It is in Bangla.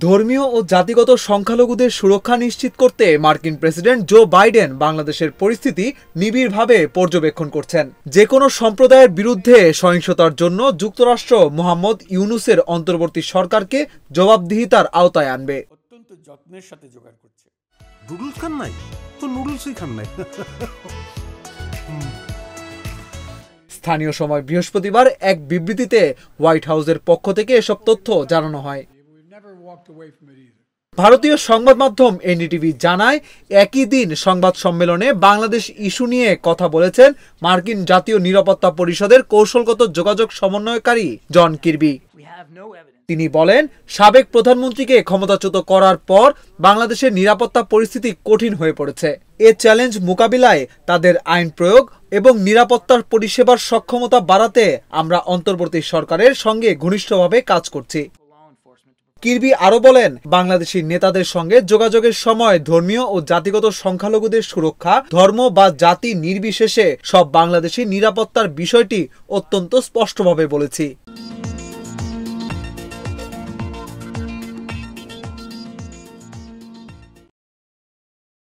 ধর্মীয় ও জাতিগত সংখ্যালঘুদের সুরক্ষা নিশ্চিত করতে মার্কিন প্রেসিডেন্ট জো বাইডেন বাংলাদেশের পরিস্থিতি নিবিড়ভাবে পর্যবেক্ষণ করছেন। যে কোনো সম্প্রদায়ের বিরুদ্ধে সহিংসতার জন্য যুক্তরাষ্ট্র মোহাম্মদ ইউনূসের অন্তর্বর্তী সরকারকে জবাবদিহিতার আওতায় আনবে। অত্যন্ত যত্নের সাথে জোগাড় করছে। নুডলস খান নাই তো নুডলসই খান নাই। স্থানীয় সময় বৃহস্পতিবার এক বিবৃতিতে হোয়াইট হাউসের পক্ষ থেকে এসব তথ্য জানানো হয়। ভারতীয় সংবাদ মাধ্যম এনডিটিভি জানায়, একই দিন সংবাদ সম্মেলনে বাংলাদেশ ইস্যু নিয়ে কথা বলেছেন মার্কিন জাতীয় নিরাপত্তা পরিষদের কৌশলগত যোগাযোগ সমন্বয়কারী জন কির্বি। তিনি বলেন, সাবেক প্রধানমন্ত্রীকে ক্ষমতাচ্যুত করার পর বাংলাদেশের নিরাপত্তা পরিস্থিতি কঠিন হয়ে পড়েছে। এ চ্যালেঞ্জ মোকাবিলায় তাদের আইন প্রয়োগ এবং নিরাপত্তার পরিষেবার সক্ষমতা বাড়াতে আমরা অন্তর্বর্তী সরকারের সঙ্গে ঘনিষ্ঠভাবে কাজ করছি। কির্বি আরও বলেন, বাংলাদেশি নেতাদের সঙ্গে যোগাযোগের সময় ধর্মীয় ও জাতিগত সংখ্যালঘুদের সুরক্ষা, ধর্ম বা জাতি নির্বিশেষে সব বাংলাদেশি নিরাপত্তার বিষয়টি অত্যন্ত স্পষ্টভাবে বলেছি।